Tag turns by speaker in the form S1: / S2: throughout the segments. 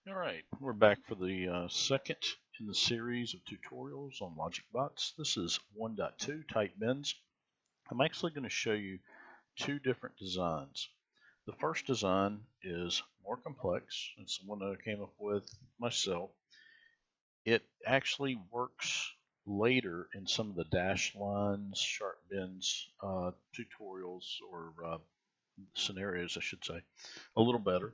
S1: Alright, we're back for the second in the series of tutorials on Logicbots. This is 1.2 tight bends. I'm actually going to show you two different designs. The first design is more complex. It's the one that I came up with myself. It actually works later in some of the dash lines, sharp bends tutorials or scenarios, I should say, a little better.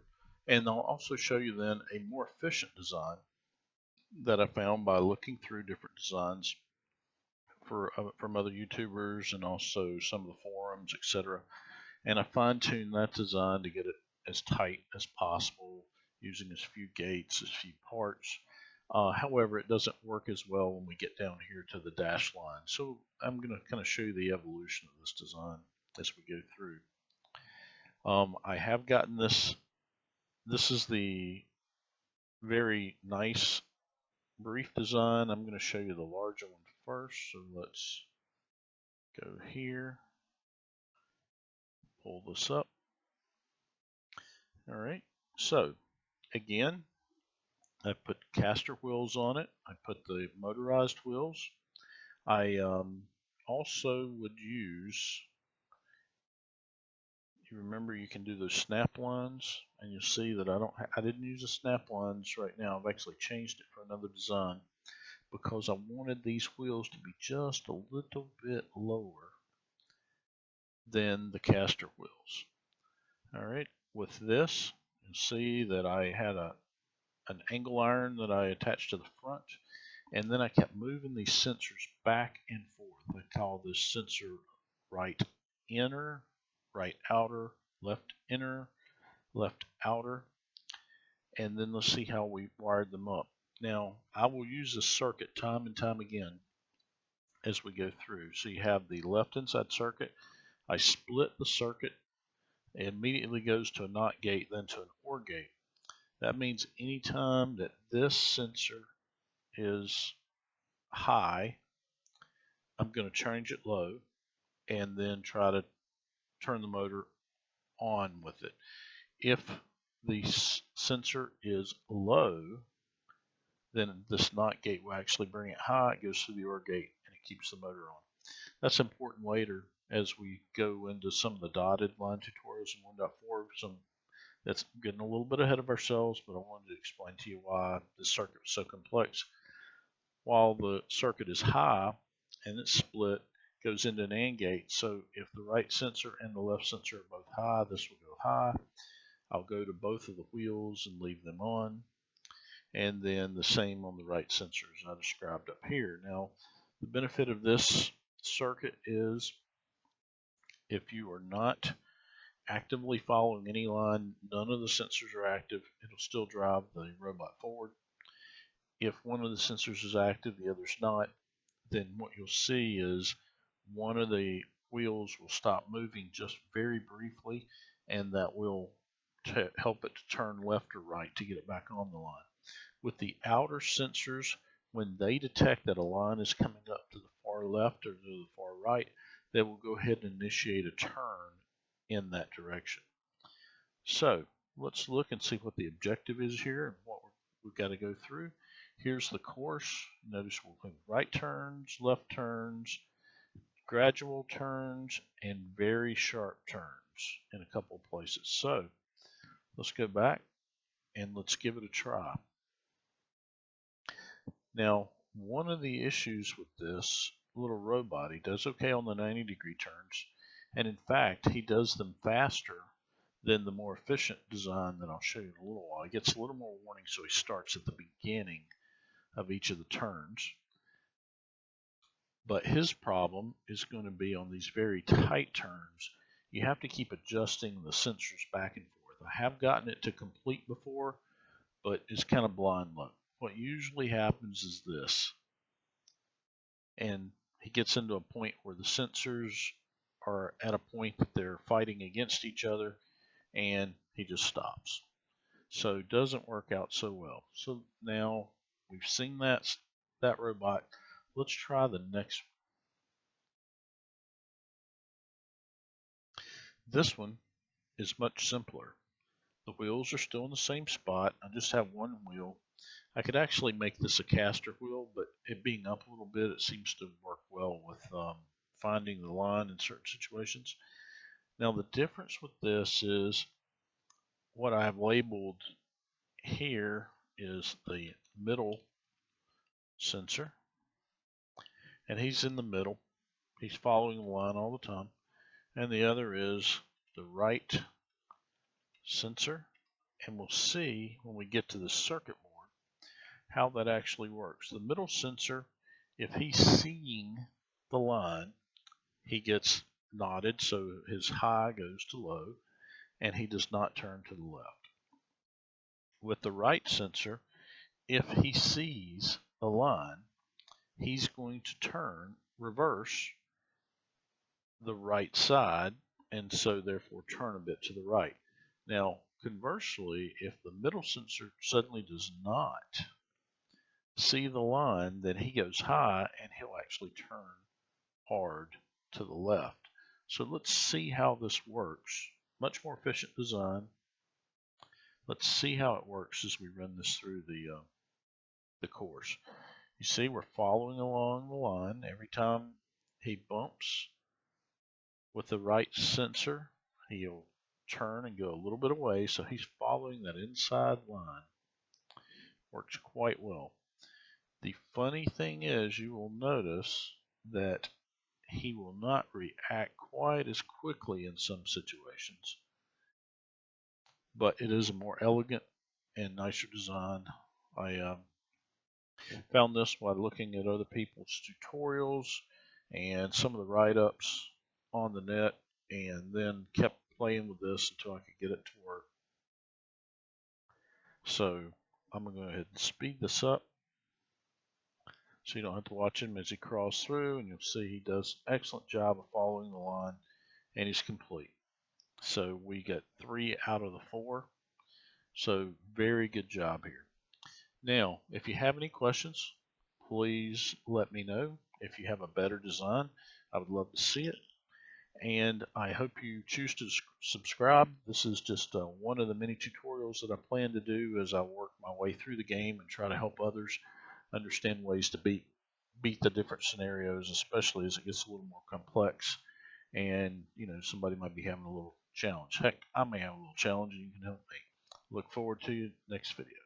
S1: And I'll also show you then a more efficient design that I found by looking through different designs from other YouTubers and also some of the forums, etc. And I fine-tuned that design to get it as tight as possible, using as few gates, as few parts. However, it doesn't work as well when we get down here to the dash line. So I'm going to kind of show you the evolution of this design as we go through. I have gotten this. This is the very nice brief design. I'm going to show you the larger one first. So let's go here, pull this up. All right. So again, I put caster wheels on it. I put the motorized wheels. I also would use, you remember you can do those snap lines, and you'll see that I didn't use the snap lines right now. I've actually changed it for another design because I wanted these wheels to be just a little bit lower than the caster wheels. All right, with this, you'll see that I had an angle iron that I attached to the front, and then I kept moving these sensors back and forth. I call this sensor right inner, right outer, left inner, left outer, and then let's see how we wired them up. Now, I will use this circuit time and time again as we go through. So you have the left inside circuit. I split the circuit. It immediately goes to a NOT gate, then to an OR gate. That means anytime that this sensor is high, I'm going to change it low and then try to turn the motor on with it. If the sensor is low, then this NOT gate will actually bring it high. It goes through the OR gate and it keeps the motor on. That's important later as we go into some of the dotted line tutorials in 1.4. That's getting a little bit ahead of ourselves, but I wanted to explain to you why this circuit was so complex. While the circuit is high and it's split, it goes into an AND gate. So if the right sensor and the left sensor are both high, this will go high. I'll go to both of the wheels and leave them on. And then the same on the right sensors I described up here. Now, the benefit of this circuit is if you are not actively following any line, none of the sensors are active, it'll still drive the robot forward. If one of the sensors is active, the other's not, then what you'll see is one of the wheels will stop moving just very briefly, and that will help it to turn left or right to get it back on the line. With the outer sensors, when they detect that a line is coming up to the far left or to the far right, they will go ahead and initiate a turn in that direction. So let's look and see what the objective is here and what we've got to go through. Here's the course. Notice we'll have right turns, left turns, gradual turns, and very sharp turns in a couple of places. So let's go back and let's give it a try. Now, one of the issues with this little robot, he does okay on the 90-degree turns, and in fact, he does them faster than the more efficient design that I'll show you in a little while. He gets a little more warning, so he starts at the beginning of each of the turns. But his problem is going to be on these very tight turns. You have to keep adjusting the sensors back and forth. I have gotten it to complete before, but it's kind of blind luck. What usually happens is this, and he gets into a point where the sensors are at a point that they're fighting against each other, and he just stops. So it doesn't work out so well. So now we've seen that robot. Let's try the next. This one is much simpler. The wheels are still in the same spot. I just have one wheel. I could actually make this a caster wheel, but it being up a little bit, it seems to work well with finding the line in certain situations. Now the difference with this is what I have labeled here is the middle sensor, and he's in the middle. He's following the line all the time. And the other is the right sensor, and we'll see when we get to the circuit board how that actually works. The middle sensor, if he's seeing the line, he gets nodded, so his high goes to low, and he does not turn to the left. With the right sensor, if he sees a line, he's going to turn reverse the right side, and so therefore turn a bit to the right. Now, conversely, if the middle sensor suddenly does not see the line, then he goes high and he'll actually turn hard to the left. So let's see how this works. Much more efficient design. Let's see how it works as we run this through the course. You see we're following along the line. Every time he bumps with the right sensor, he'll turn and go a little bit away, so he's following that inside line. Works quite well. The funny thing is, you will notice that he will not react quite as quickly in some situations, but it is a more elegant and nicer design. I found this while looking at other people's tutorials and some of the write-ups on the net, and then kept playing with this until I could get it to work. So I'm going to go ahead and speed this up so you don't have to watch him as he crawls through, and you'll see he does an excellent job of following the line, and he's complete. So we got 3 out of the 4. So very good job here. Now, if you have any questions, please let me know. If you have a better design, I would love to see it. And I hope you choose to subscribe. This is just one of the many tutorials that I plan to do as I work my way through the game and try to help others understand ways to beat the different scenarios, especially as it gets a little more complex. And somebody might be having a little challenge. Heck, I may have a little challenge and you can help me. Look forward to your next video.